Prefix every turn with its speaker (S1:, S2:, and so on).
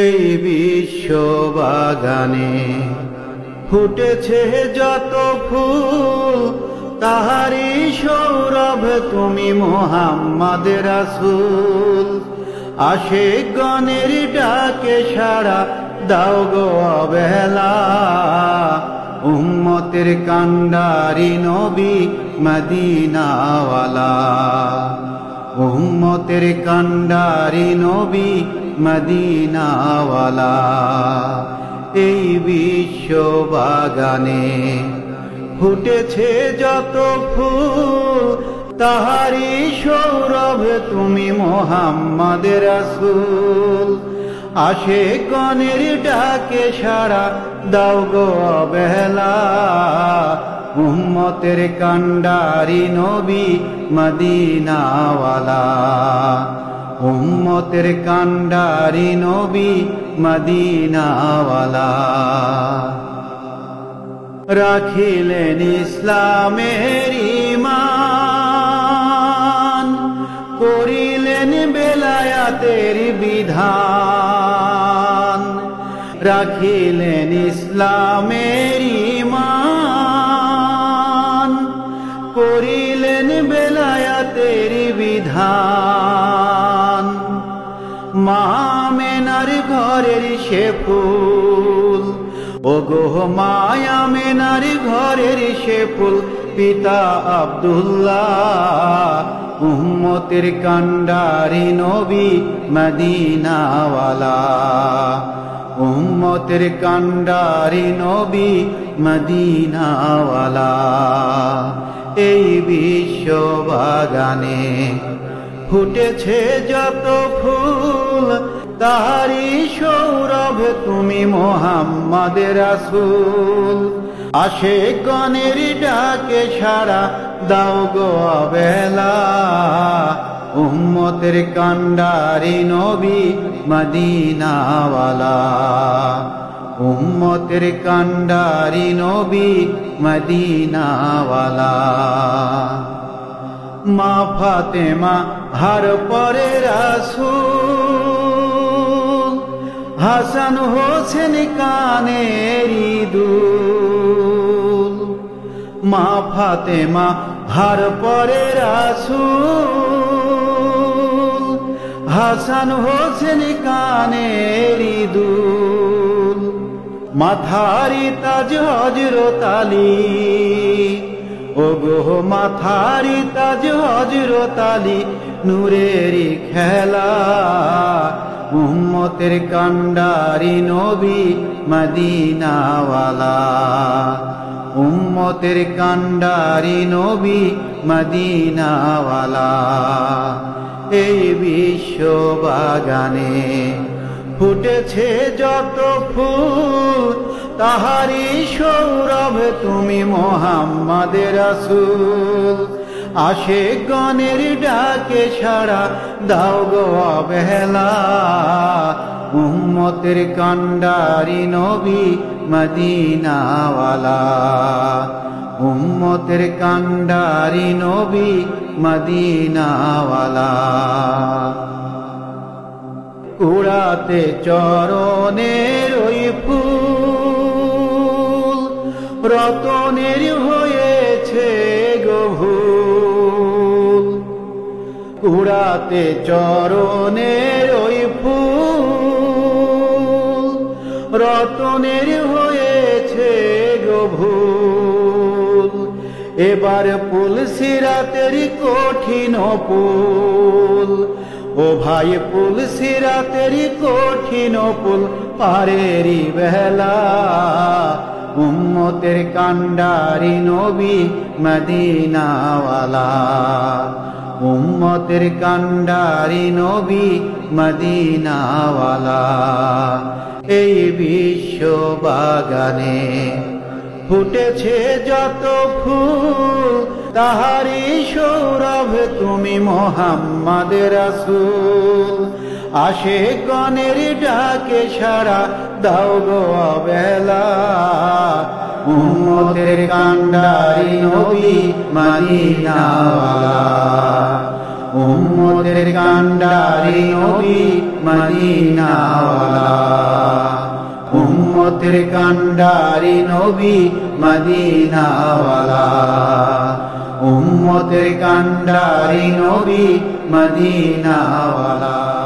S1: এই বিশ্ব বাগানে ফুটেছে যত ফুল, তাহারি সৌরভ তুমি মুহাম্মদ রাসূল। আশিকগণের ডাকে সাড়া দাও গো অবহেলা, উম্মতের কান্ডারি নবী মদিনাওয়ালা। উম্মতের কান্ডারি নবী মদিনাওয়ালা। এই বিশ্ব বাগানে ফুটেছে যত ফুল, তাহারি সৌরভ তুমি মুহাম্মদ রাসূল। আশিকগণের ডাকে সাড়া দাও গো অবহেলা, উম্মতের কান্ডারি নবী মদিনাওয়ালা। উম্মতের কান্ডারি নবী মদিনাওয়ালা। রাখিলেন ইসলামের ঈমান, করিলেন বেলায়াতের বিধান। রাখিলেন ইসলামের ঈমান, করিলেন বেলায়াতের বিধান। মা আমেনার ঘরের সে ফুল, ওগো মা আমেনার ঘরের সে ফুল, পিতা আব্দুল্লাহ। উম্মতের কান্ডারি নবী মদিনাওয়ালা। উম্মতের কান্ডারি নবী মদিনাওয়ালা। এই বিশ্ব বাগানে ফুটেছে যত ফুল, তাহারি সৌরভ তুমি মুহাম্মদ রাসূল। আশিকগণের ডাকে সাড়া দাও গো অবহেলা, উম্মতের কান্ডারি নবী মদিনাওয়ালা। উম্মতের কান্ডারি নবী মদিনাওয়ালা। মা ফাতেমা হার পরে রাসূল, হাসান হোসেন কানেরি দুল। মা ফাতেমা হার পরে রাসূল, হাসান হোসেন কানেরি দুল। মাথারি তাজ হযরত আলী, ওগো মাথারি তাজ হযরত আলী, নূরেরি খেলা। উম্মতের কান্ডারি নবী মদিনাওয়ালা। উম্মতের কান্ডারি নবী মদিনাওয়ালা। এই বিশ্ব বাগানে ফুটেছে যত ফুল, তাহারি সৌরভ তুমি মুহাম্মদ রাসূল। আশিকগণের ডাকে সাড়া দাও গো অবহেলা, উম্মতের কান্ডারি নবী মদিনাওয়ালা। উম্মতের কান্ডারি নবী মদিনাওয়ালা। কুড়াতে চরণের ওই ফুল, রতনের হয়েছে গো ভুল। কুড়াতে চরণের ওই ফুল, রতনের হয়েছে গো ভুল। এবার পুল সিরাতের কঠিন পুল, ও ভাই পুল সিরাতের কঠিন পুল, পারেরি বেলা। উম্মতের কান্ডারি নবী মদিনাওয়ালা। উম্মতের কান্ডারি নবী মদিনাওয়ালা। এই বিশ্ব বাগানে ফুটেছে যত ফুল, তাহারি সৌরভ তুমি মুহাম্মদ রাসূল। আশিকগণের ডাকে সাড়া দাও গো অবহেলা, উম্মতের কান্ডারি নবী মদিনাওয়ালা। উম্মতের কান্ডারি নবী মদিনাওয়ালা। উম্মতের কান্ডারি নবী মদিনাওয়ালা উম্মতের কান্ডারি নবী মদিনাওয়ালা